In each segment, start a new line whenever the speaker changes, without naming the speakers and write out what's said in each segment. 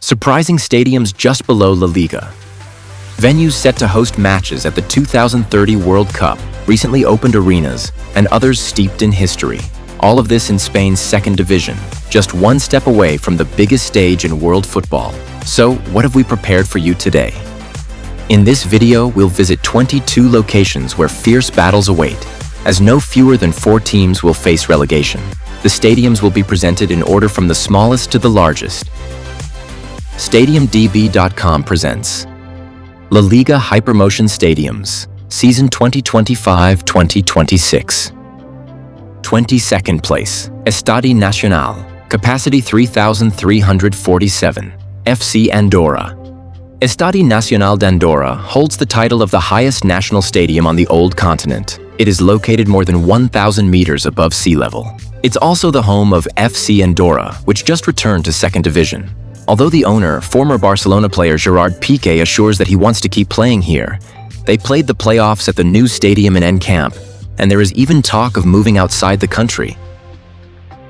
Surprising stadiums just below La Liga. Venues set to host matches at the 2030 World Cup, recently opened arenas, and others steeped in history. All of this in Spain's second division, just one step away from the biggest stage in world football. So, what have we prepared for you today? In this video, we'll visit 22 locations where fierce battles await, as no fewer than 4 teams will face relegation. The stadiums will be presented in order from the smallest to the largest. StadiumDB.com presents LaLiga Hypermotion Stadiums, Season 2025-2026. 22nd place, Estadi Nacional, capacity 3,347, FC Andorra. Estadi Nacional d'Andorra holds the title of the highest national stadium on the old continent. It is located more than 1,000 meters above sea level. It's also the home of FC Andorra, which just returned to second division. Although the owner, former Barcelona player Gerard Piqué, assures that he wants to keep playing here, they played the playoffs at the new stadium in Camp, and there is even talk of moving outside the country.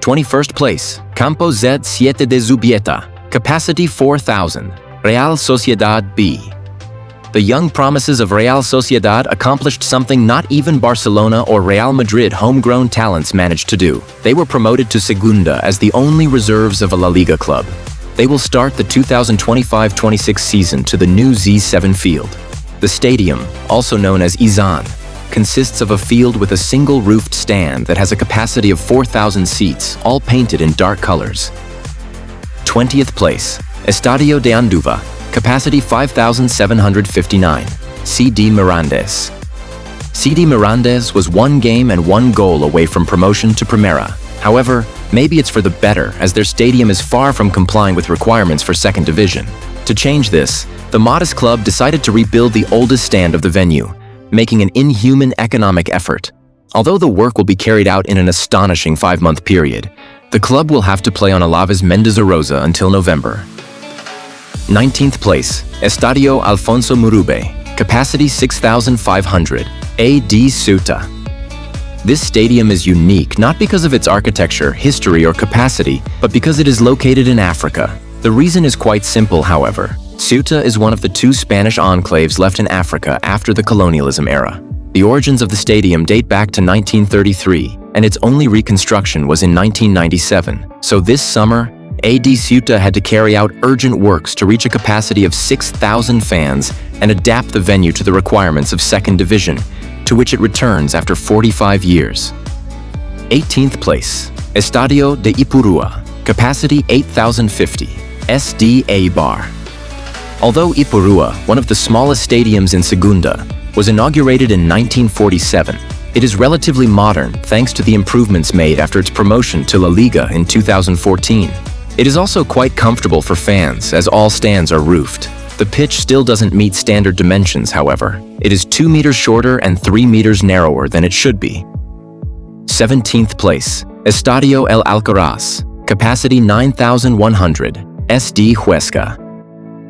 21st place, Campo Z7 de Zubieta, capacity 4,000, Real Sociedad B. The young promises of Real Sociedad accomplished something not even Barcelona or Real Madrid homegrown talents managed to do. They were promoted to Segunda as the only reserves of a La Liga club. They will start the 2025-26 season to the new Z7 field. The stadium, also known as Izan, consists of a field with a single roofed stand that has a capacity of 4,000 seats, all painted in dark colors. 20th place, Estadio de Anduva, capacity 5,759, CD Mirandés. CD Mirandés was 1 game and 1 goal away from promotion to Primera. However, maybe it's for the better, as their stadium is far from complying with requirements for second division. To change this, the modest club decided to rebuild the oldest stand of the venue, making an inhuman economic effort. Although the work will be carried out in an astonishing 5-month period, the club will have to play on Alaves Mendizárosa until November. 19th place, Estadio Alfonso Murube, capacity 6,500, AD Ceuta. This stadium is unique not because of its architecture, history, or capacity, but because it is located in Africa. The reason is quite simple, however. Ceuta is one of the 2 Spanish enclaves left in Africa after the colonialism era. The origins of the stadium date back to 1933, and its only reconstruction was in 1997. So this summer, AD Ceuta had to carry out urgent works to reach a capacity of 6,000 fans and adapt the venue to the requirements of second division, to which it returns after 45 years. 18th place, Estadio de Ipurúa, capacity 8,050, SD Eibar. Although Ipurúa, one of the smallest stadiums in Segunda, was inaugurated in 1947, it is relatively modern thanks to the improvements made after its promotion to La Liga in 2014. It is also quite comfortable for fans, as all stands are roofed. The pitch still doesn't meet standard dimensions, however. It is 2 meters shorter and 3 meters narrower than it should be. 17th place, Estadio El Alcoraz, capacity 9,100, SD Huesca.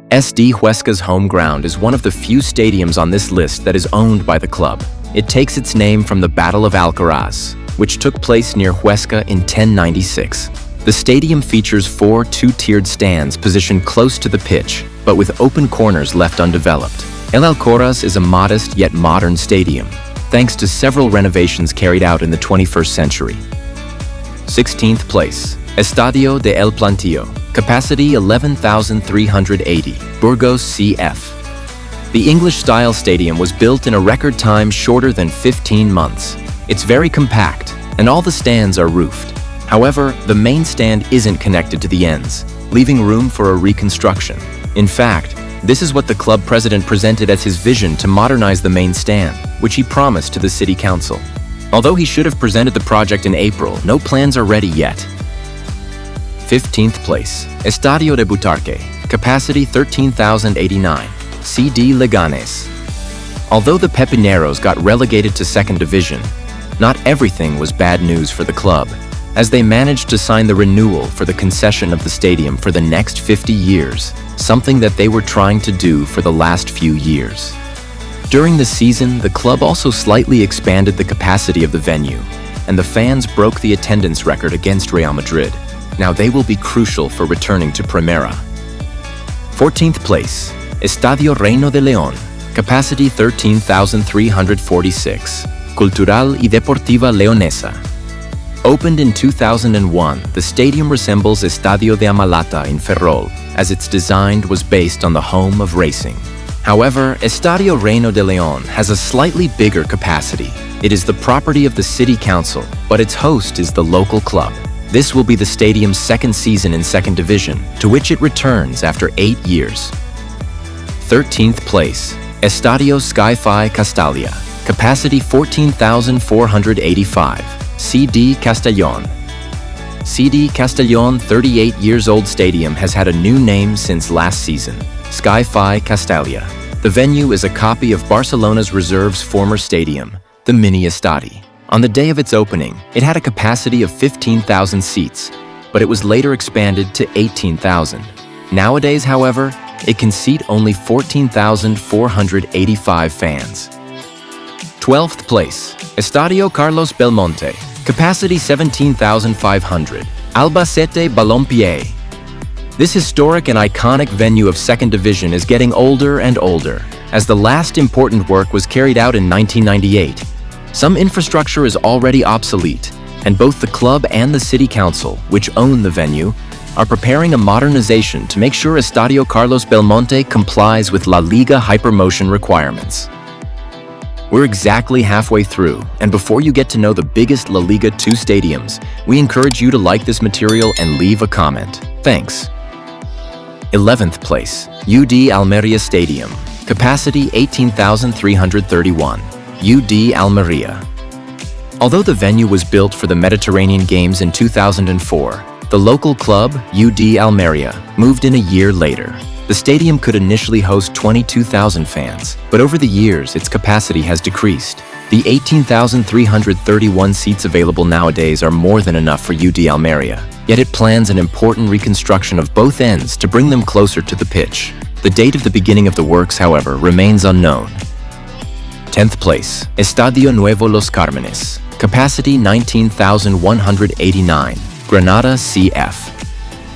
SD Huesca's home ground is one of the few stadiums on this list that is owned by the club. It takes its name from the Battle of Alcoraz, which took place near Huesca in 1096. The stadium features 4 2-tiered stands positioned close to the pitch, but with open corners left undeveloped. El Alcoraz is a modest yet modern stadium, thanks to several renovations carried out in the 21st century. 16th place, Estadio de El Plantío, capacity 11,380, Burgos CF. The English-style stadium was built in a record time shorter than 15 months. It's very compact, and all the stands are roofed. However, the main stand isn't connected to the ends, leaving room for a reconstruction. In fact, this is what the club president presented as his vision to modernize the main stand, which he promised to the city council. Although he should have presented the project in April, no plans are ready yet. 15th place, Estadio de Butarque, capacity 13,089, CD Leganés. Although the Pepineros got relegated to second division, not everything was bad news for the club, as they managed to sign the renewal for the concession of the stadium for the next 50 years, something that they were trying to do for the last few years. During the season, the club also slightly expanded the capacity of the venue, and the fans broke the attendance record against Real Madrid. Now they will be crucial for returning to Primera. 14th place, Estadio Reino de León, capacity 13,346, Cultural y Deportiva Leonesa. Opened in 2001, the stadium resembles Estadio de Amalata in Ferrol, as its design was based on the home of racing. However, Estadio Reino de León has a slightly bigger capacity. It is the property of the city council, but its host is the local club. This will be the stadium's second season in second division, to which it returns after 8 years. 13th place, Estadio Sky-Fi Castalia, capacity 14,485, CD Castellón. CD Castellón 38 years old stadium has had a new name since last season, Sky-Fi Castalia. The venue is a copy of Barcelona's Reserve's former stadium, the Mini Estadi. On the day of its opening, it had a capacity of 15,000 seats, but it was later expanded to 18,000. Nowadays, however, it can seat only 14,485 fans. 12th place, Estadio Carlos Belmonte, capacity 17,500, Albacete Balompié. This historic and iconic venue of second division is getting older and older, as the last important work was carried out in 1998. Some infrastructure is already obsolete, and both the club and the city council, which own the venue, are preparing a modernization to make sure Estadio Carlos Belmonte complies with LaLiga Hypermotion requirements. We're exactly halfway through, and before you get to know the biggest La Liga 2 stadiums, we encourage you to like this material and leave a comment. Thanks. 11th place, UD Almería Stadium, capacity 18,331, UD Almería. Although the venue was built for the Mediterranean Games in 2004, the local club, UD Almería, moved in a year later. The stadium could initially host 22,000 fans, but over the years its capacity has decreased. The 18,331 seats available nowadays are more than enough for UD Almería, yet it plans an important reconstruction of both ends to bring them closer to the pitch. The date of the beginning of the works, however, remains unknown. 10th place, Estadio Nuevo Los Cármenes, capacity 19,189, Granada CF.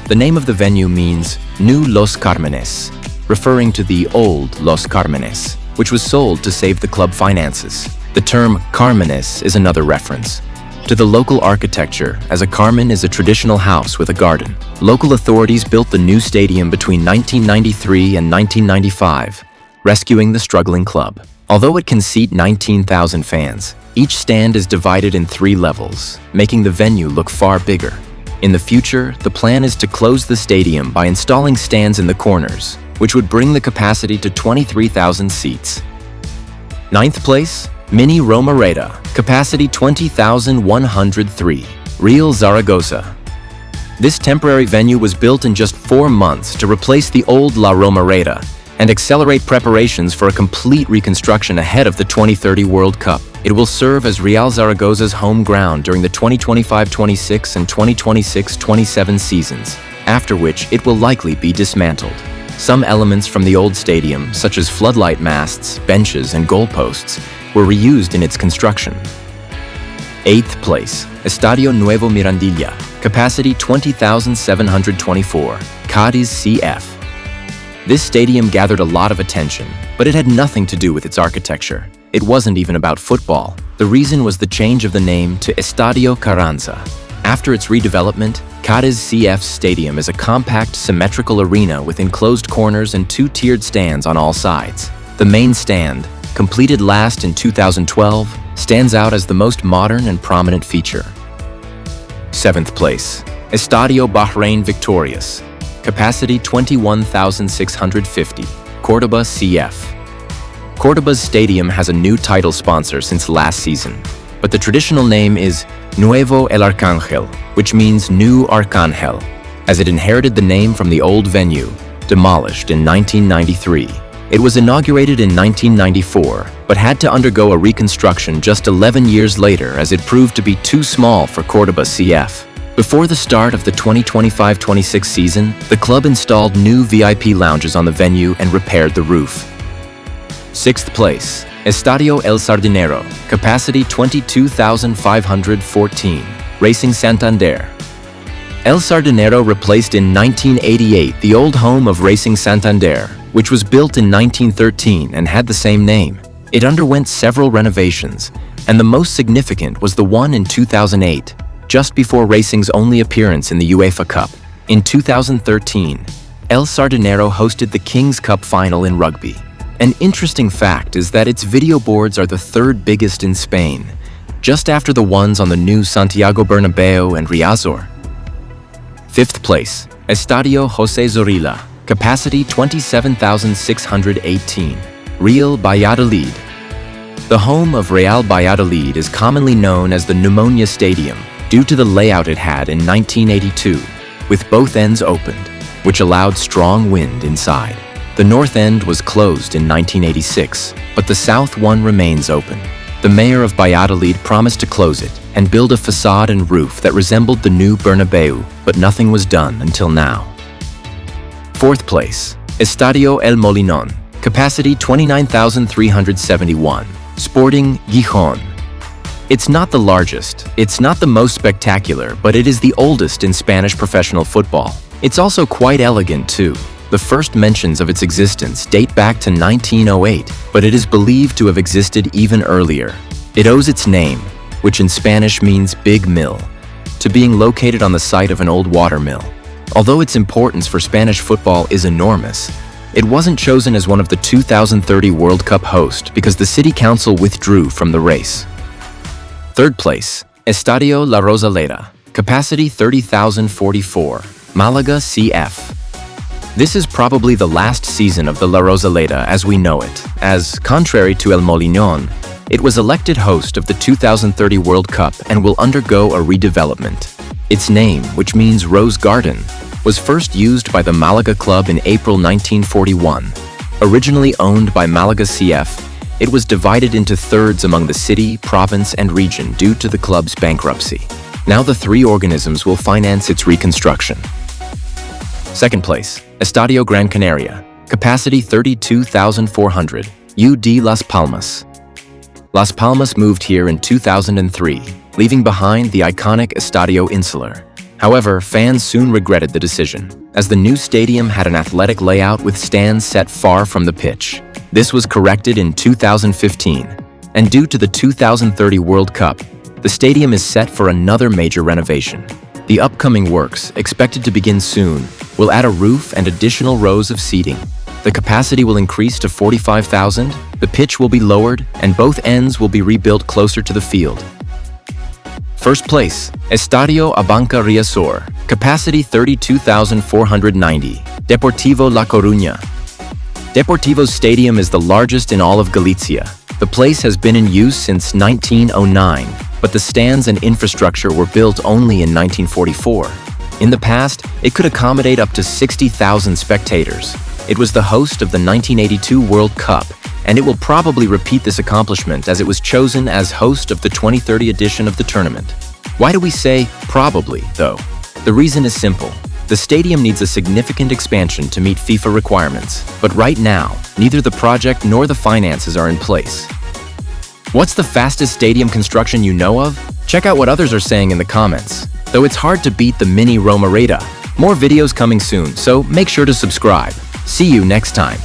The name of the venue means New Los Cármenes, referring to the old Los Cármenes, which was sold to save the club finances. The term Cármenes is another reference to the local architecture, as a Carmen is a traditional house with a garden. Local authorities built the new stadium between 1993 and 1995, rescuing the struggling club. Although it can seat 19,000 fans, each stand is divided in 3 levels, making the venue look far bigger. In the future, the plan is to close the stadium by installing stands in the corners, which would bring the capacity to 23,000 seats. 9th place, Mini Romareda, capacity 20,103, Real Zaragoza. This temporary venue was built in just 4 months to replace the old La Romareda and accelerate preparations for a complete reconstruction ahead of the 2030 World Cup. It will serve as Real Zaragoza's home ground during the 2025-26 and 2026-27 seasons, after which it will likely be dismantled. Some elements from the old stadium, such as floodlight masts, benches, and goalposts, were reused in its construction. 8th place, Estadio Nuevo Mirandilla, capacity 20,724, Cádiz CF. This stadium gathered a lot of attention, but it had nothing to do with its architecture. It wasn't even about football. The reason was the change of the name to Estadio Carranza. After its redevelopment, Cádiz CF's stadium is a compact, symmetrical arena with enclosed corners and 2-tiered stands on all sides. The main stand, completed last in 2012, stands out as the most modern and prominent feature. 7th place, Estadio Bahrain Victorious, capacity 21,650, Córdoba CF. Córdoba's stadium has a new title sponsor since last season, but the traditional name is Nuevo El Arcángel, which means New Arcángel, as it inherited the name from the old venue, demolished in 1993. It was inaugurated in 1994, but had to undergo a reconstruction just 11 years later as it proved to be too small for Córdoba CF. Before the start of the 2025-26 season, the club installed new VIP lounges on the venue and repaired the roof. 6th place, Estadio El Sardinero, capacity 22,514, Racing Santander. El Sardinero replaced in 1988 the old home of Racing Santander, which was built in 1913 and had the same name. It underwent several renovations, and the most significant was the one in 2008, just before Racing's only appearance in the UEFA Cup. In 2013, El Sardinero hosted the King's Cup final in rugby. An interesting fact is that its video boards are the third biggest in Spain, just after the ones on the new Santiago Bernabéu and Riazor. 5th place, Estadio José Zorrilla, capacity 27,618, Real Valladolid. The home of Real Valladolid is commonly known as the Pneumonia Stadium due to the layout it had in 1982, with both ends opened, which allowed strong wind inside. The north end was closed in 1986, but the south one remains open. The mayor of Valladolid promised to close it and build a facade and roof that resembled the new Bernabéu, but nothing was done until now. 4th place, Estadio El Molinón, capacity 29,371, Sporting Gijón. It's not the largest, it's not the most spectacular, but it is the oldest in Spanish professional football. It's also quite elegant too. The first mentions of its existence date back to 1908, but it is believed to have existed even earlier. It owes its name, which in Spanish means big mill, to being located on the site of an old water mill. Although its importance for Spanish football is enormous, it wasn't chosen as one of the 2030 World Cup hosts because the city council withdrew from the race. 3rd place, Estadio La Rosaleda, capacity 30,044, Malaga CF. This is probably the last season of the La Rosaleda as we know it, as, contrary to El Molinón, it was elected host of the 2030 World Cup and will undergo a redevelopment. Its name, which means Rose Garden, was first used by the Malaga club in April 1941. Originally owned by Malaga CF, it was divided into thirds among the city, province, and region due to the club's bankruptcy. Now the three organisms will finance its reconstruction. 2nd place, Estadio Gran Canaria, capacity 32,400, UD Las Palmas. Las Palmas moved here in 2003, leaving behind the iconic Estadio Insular. However, fans soon regretted the decision, as the new stadium had an athletic layout with stands set far from the pitch. This was corrected in 2015, and due to the 2030 World Cup, the stadium is set for another major renovation. The upcoming works, expected to begin soon, will add a roof and additional rows of seating. The capacity will increase to 45,000, the pitch will be lowered, and both ends will be rebuilt closer to the field. 1st place, Estadio Abanca-Riazor, capacity 32,490, Deportivo La Coruña. Deportivo's stadium is the largest in all of Galicia. The place has been in use since 1909, but the stands and infrastructure were built only in 1944. In the past, it could accommodate up to 60,000 spectators. It was the host of the 1982 World Cup, and it will probably repeat this accomplishment as it was chosen as host of the 2030 edition of the tournament. Why do we say probably, though? The reason is simple. The stadium needs a significant expansion to meet FIFA requirements, but right now, neither the project nor the finances are in place. What's the fastest stadium construction you know of? Check out what others are saying in the comments. Though it's hard to beat the Mini Romareda. More videos coming soon, so make sure to subscribe. See you next time.